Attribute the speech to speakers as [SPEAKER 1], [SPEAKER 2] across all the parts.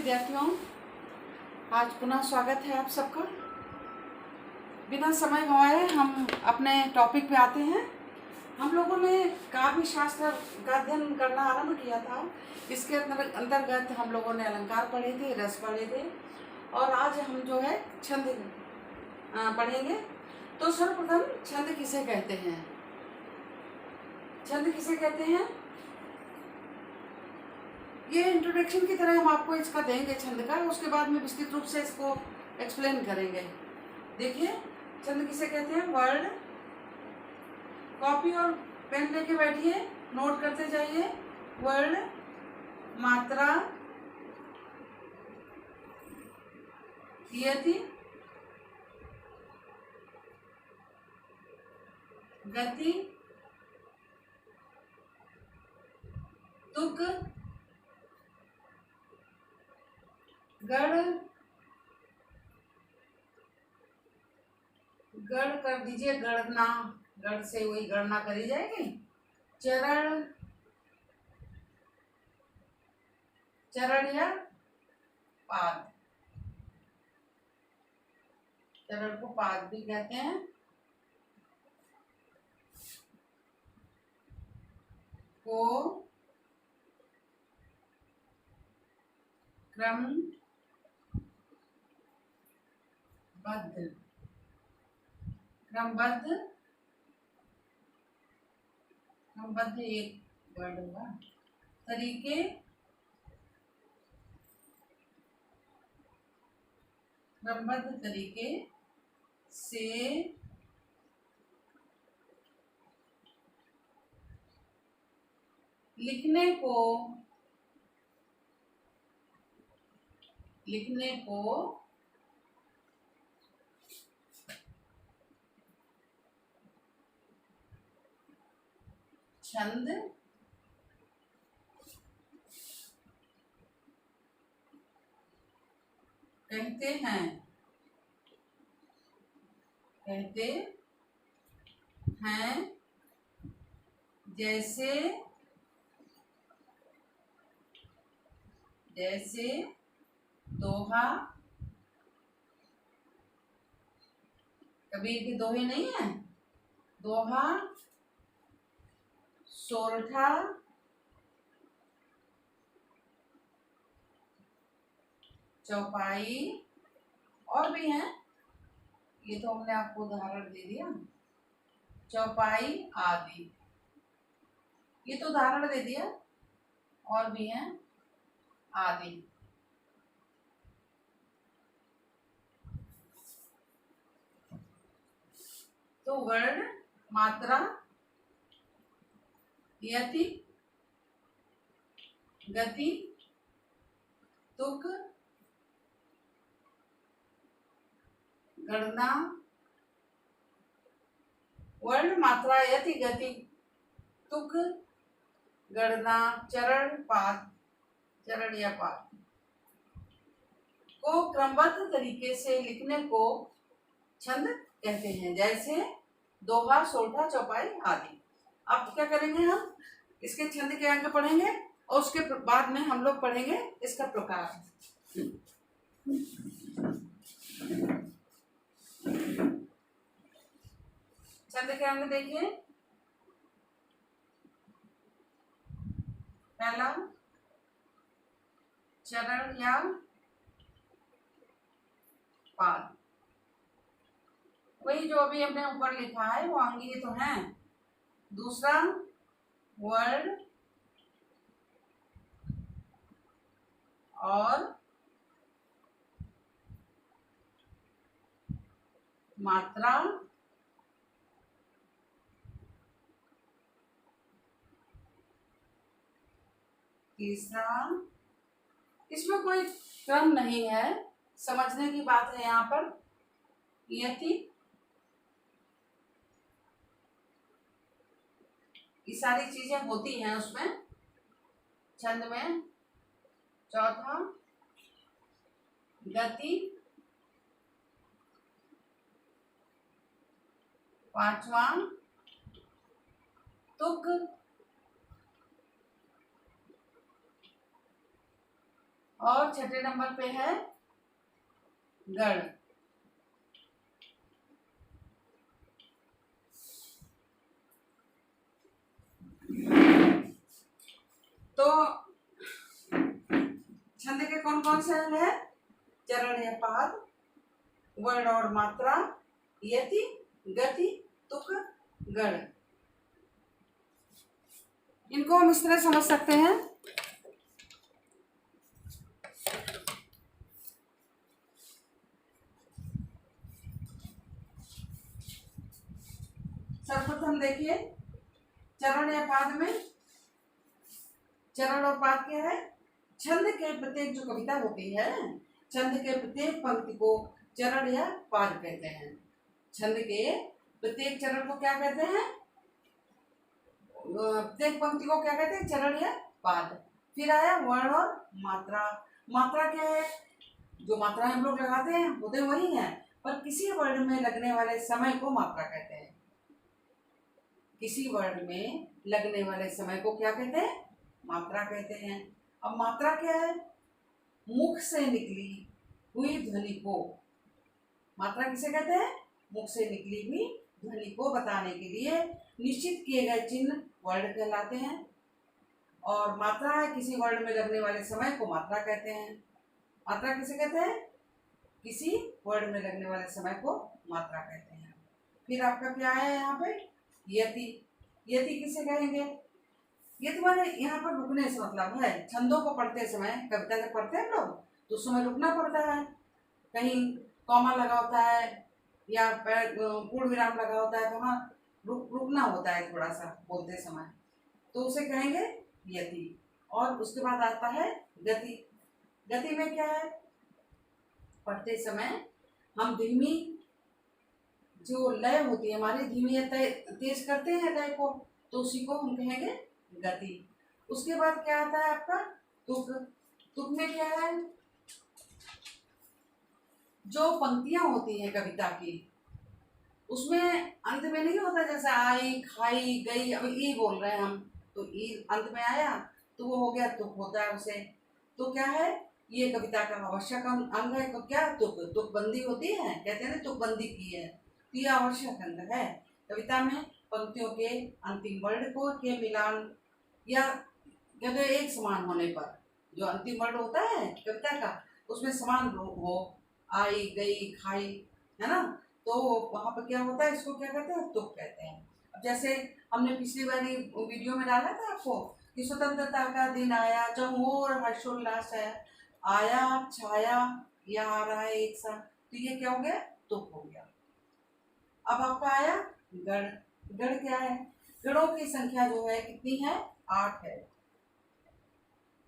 [SPEAKER 1] विद्यार्थियों, आज पुनः स्वागत है आप सबका। बिना समय गंवाए हम अपने टॉपिक पे आते हैं। हम लोगों ने काव्य शास्त्र का अध्ययन करना आरंभ किया था। इसके अंतर्गत हम लोगों ने अलंकार पढ़े थे, रस पढ़े थे और आज हम जो है छंद पढ़ेंगे। तो सर्वप्रथम छंद किसे कहते हैं? छंद किसे कहते हैं? ये इंट्रोडक्शन की तरह हम आपको इसका देंगे छंद का, उसके बाद में विस्तृत रूप से इसको एक्सप्लेन करेंगे। देखिए छंद किसे कहते हैं। वर्ड, कॉपी और पेन लेके बैठिए, नोट करते जाइए। वर्ड, मात्रा, यति, गति, तुक, गढ़, गढ़ कर दीजिए, गणना, गढ़ से वही गणना करी जाएगी। चरण, चरण या पाद, चरण को पाद भी कहते हैं। को, क्रम, बद्ध, क्रमबद्ध, क्रमबद्ध एक वर्ड होगा। तरीके, क्रमबद्ध तरीके से लिखने को छंद कहते हैं। जैसे दोहा, कबीर के दोहे नहीं है, दोहा, सोरठा, चौपाई, और भी हैं, ये तो हमने आपको उदाहरण दे दिया। चौपाई आदि, ये तो उदाहरण दे दिया, और भी हैं आदि। तो वर्ण, मात्रा, यति, गति, तुक, गणना, वर्ण, मात्रा, यति, गति, तुक, गणना, चरण, पाद, चरण या पाद को क्रमबद्ध तरीके से लिखने को छंद कहते हैं। जैसे दोहा, सोरठा, चौपाई आदि। अब क्या करेंगे, हम इसके छंद के अंग पढ़ेंगे और उसके बाद में हम लोग पढ़ेंगे इसका प्रकार। छंद के अंग देखिए। पहला चरण या पाद, वही जो अभी हमने ऊपर लिखा है वो अंग ही तो है। दूसरा वर्ड और मात्रा, तीसरा, इसमें कोई क्रम नहीं है, समझने की बात है यहाँ पर। यति, ये सारी चीजें होती हैं उसमें छंद में। चौथा गति, पांचवा तुक और छठे नंबर पे है गण। तो छंद के कौन कौन से अंग है? चरण या पाद, वर्ण और मात्रा, यति, गति, तुक, गण। इनको हम इस तरह समझ सकते हैं। सर्वप्रथम देखिए, चरण या पाद में, चरण और पाद क्या है? छंद के प्रत्येक जो कविता होती है, छंद के प्रत्येक पंक्ति को चरण या पाद कहते हैं। छंद के प्रत्येक चरण को क्या कहते हैं? प्रत्येक पंक्ति को क्या कहते हैं? चरण या पाद। फिर आया वर्ण और मात्रा। मात्रा क्या है? जो मात्रा हम लोग लगाते हैं होते वही हैं, पर किसी वर्ण में लगने वाले समय को मात्रा कहते हैं। किसी वर्ण में लगने वाले समय को क्या कहते हैं? मात्रा कहते हैं। अब मात्रा क्या है? मुख से निकली हुई ध्वनि को, मात्रा किसे कहते हैं? मुख से निकली हुई ध्वनि को बताने के लिए निश्चित किए गए चिन्ह वर्ण कहलाते हैं। और मात्रा है किसी वर्ण में लगने वाले समय को मात्रा कहते हैं। मात्रा किसे कहते हैं? किसी वर्ण में लगने वाले समय को मात्रा कहते हैं। फिर आपका क्या है यहाँ पे? यति। यति किसे कहेंगे? यति माने यहाँ पर रुकने से मतलब है, छंदों को पढ़ते समय, कविता जब पढ़ते हैं लोग तो उस समय रुकना पड़ता है, कहीं कॉमा लगा होता है या पूर्ण विराम लगा होता है तो वहाँ रुकना होता है थोड़ा सा बोलते समय, तो उसे कहेंगे यति। और उसके बाद आता है गति। गति में क्या है? पढ़ते समय हम धीमी जो लय होती है हमारी, धीमी या तेज करते हैं लय को, तो उसी को हम कहेंगे गति। उसके बाद क्या आता है आपका? तुक। तुक में क्या है? जो पंक्तियां होती हैं कविता की, उसमें अंत में नहीं होता जैसे आई, खाई, गई, अब ई बोल रहे हैं हम, तो ई अंत में आया तो वो हो गया तुक होता है उसे। तो क्या है? ये कविता का आवश्यक अंग है। तो क्या? तुक। तुकबंदी होती है, कहते हैं ना तुकबंदी की है, तो ये आवश्यक अंग है। कविता में पंक्तियों के अंतिम वर्ण को के मिलान या कहते एक समान होने पर, जो अंतिम वर्ण होता है कविता का उसमें समान हो, आई, गई, खाई, है ना, तो वहां पर क्या होता है? इसको क्या कहते हैं? तुक कहते हैं। अब जैसे हमने पिछली बारी वीडियो में डाला था आपको कि स्वतंत्रता का दिन आया, चहुओर हर्षोल्लास है, आया, छाया, या आ रहा है एक साथ, तो ये क्या हो गया? तुक हो गया। अब आपका आया गण। गण क्या है? गणों की संख्या जो है कितनी है? 8 है।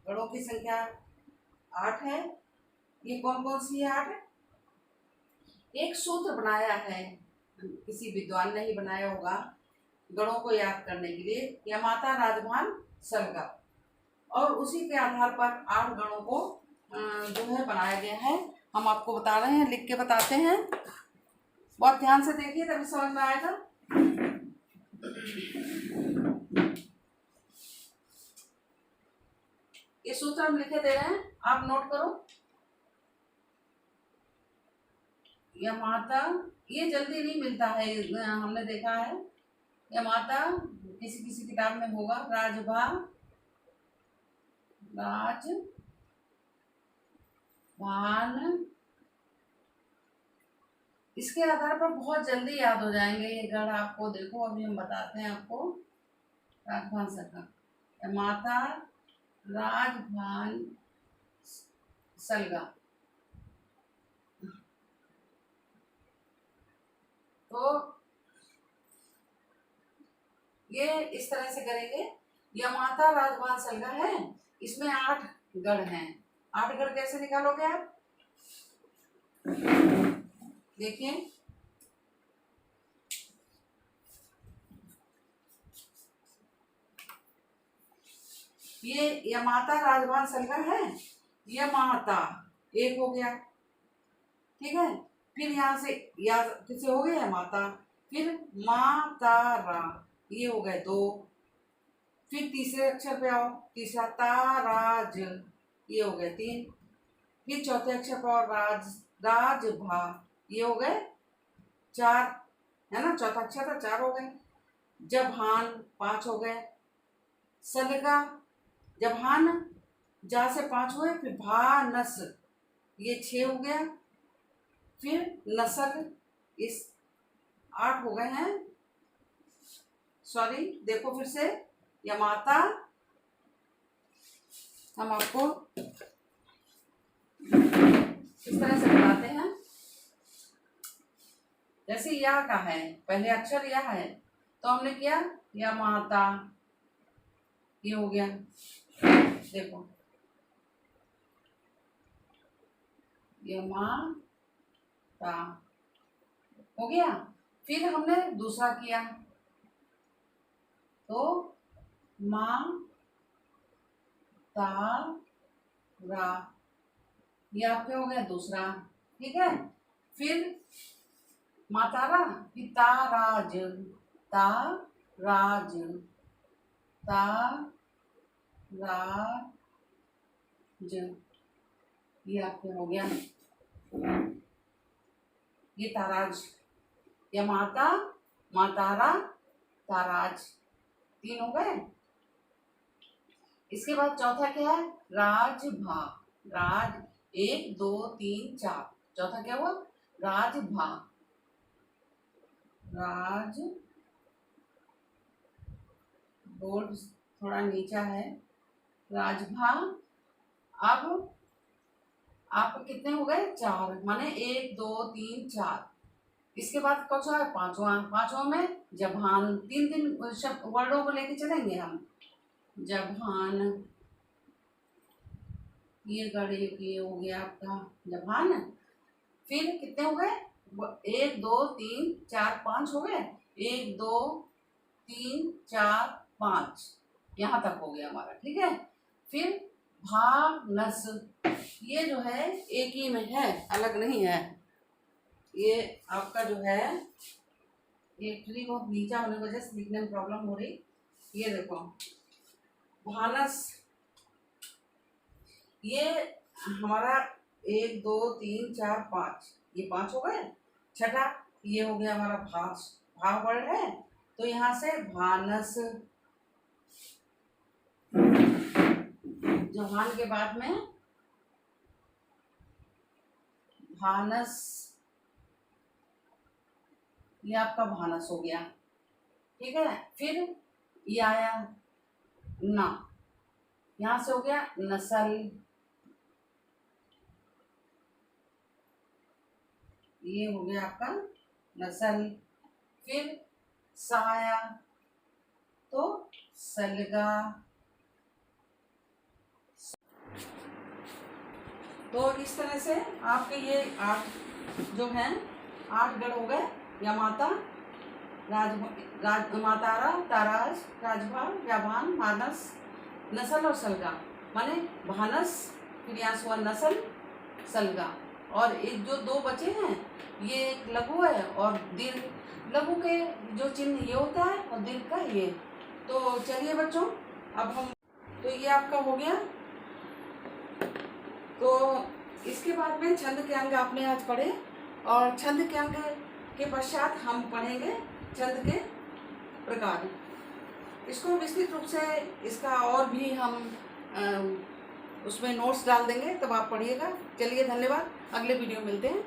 [SPEAKER 1] गणों की संख्या 8 है। ये कौन कौन सी है? 8। एक सूत्र बनाया है, किसी विद्वान ने ही बनाया होगा गणों को याद करने के लिए, यमाता, राजभान, सलगा, और उसी के आधार पर 8 गणों को जो है बनाया गया है। हम आपको बता रहे हैं, लिख के बताते हैं, बहुत ध्यान से देखिए तभी समझ में आएगा। ये सूत्र हम लिखे दे रहे हैं, आप नोट करो। यमाता, ये जल्दी नहीं मिलता है, हमने देखा है। यमाता किसी किसी किताब में होगा, राजभा, राजभान, इसके आधार पर बहुत जल्दी याद हो जाएंगे ये गण आपको। देखो अभी हम बताते हैं आपको। राजभान सलगा, यमाता, राजभान, सलगा, तो ये इस तरह से करेंगे। यमाता, राजभान, सलगा है, इसमें 8 गण हैं। 8 गण कैसे निकालोगे आप? देखिए, ये यमाता, राजभान, सलगा है। यमाता एक हो गया, ठीक है। फिर यहाँ से या किसे हो गया? यमाता। फिर माता, रा, ये हो गए 2। फिर तीसरे अक्षर पे आओ, तीसरा ताराज, ये हो गए 3। फिर चौथे अक्षर पर राज, राज भा, ये हो गए 4, है ना, चौथा अक्षर था, 4 हो गए। जभान 5 हो गए। सलगा, जभान जा से 5 हुए, फिर भा नस, ये 6 हो गया। फिर नसल, इस 8 हो गए हैं। सॉरी, देखो फिर से, यमाता, हम आपको इस तरह से बताते हैं। जैसे या का है, पहले अक्षर या है, तो हमने किया यमाता, ये हो गया, देखो यमाता हो गया। फिर हमने दूसरा किया, तो मा ता रा, ये आपके हो गया दूसरा, ठीक है। फिर मातारा, फिर ताराज, ताराज, ताराज, ये आपके हो गया, ये ताराज, या माता, मातारा, ताराज, 3 हो गए। इसके बाद चौथा क्या है, राजभा, राज, 1 2 3 4, चौथा क्या हुआ, राजभा, राज, बोर्ड थोड़ा नीचा है, राजभा। अब आप कितने हो गए, 4, माने 1 2 3 4। इसके बाद कौन सा है, पांचवा में जभान, 3 वर्डों को लेके चलेंगे हम। जभान, ये गड़े, ये हो गया आपका जभान। फिर कितने हो गए, 1 2 3 4 5 हो गए, 1 2 3 4 5, यहाँ तक हो गया हमारा, ठीक है। फिर भा नस, ये जो है एक ही में है, अलग नहीं है। ये आपका जो है, ये एक्चुअली बहुत नीचा होने की वजह से लिखने में प्रॉब्लम हो रही। ये देखो भानस, ये हमारा 1 2 3 4 5, ये 5 हो गए। छठा, ये हो गया हमारा भास, भा वर्ड है, तो यहाँ से भानस, जहान के बाद में भानस, ये आपका भानस हो गया, ठीक है। फिर ये आया ना, यहाँ से हो गया नसल, ये हो गया आपका नसल। फिर सा आया, तो सलगा। तो इस तरह से आपके ये 8 जो हैं, 8 गण हो गए, यमाता, मातारा, ताराज, राजभा, व्याभान, मानस, नसल और सलगा, माने भानस, फिर यहाँ से हुआ नसल, सलगा। और एक जो 2 बचे हैं, ये एक लघु है और दीर्घ, लघु के जो चिन्ह ये होता है और दीर्घ का ये। तो चलिए बच्चों, अब हम, तो ये आपका हो गया। तो इसके बाद में छंद के अंग आपने आज पढ़े, और छंद के अंग के पश्चात हम पढ़ेंगे छंद के प्रकार। इसको विस्तृत रूप से, इसका और भी हम उसमें नोट्स डाल देंगे, तब आप पढ़िएगा। चलिए धन्यवाद, अगले वीडियो मिलते हैं।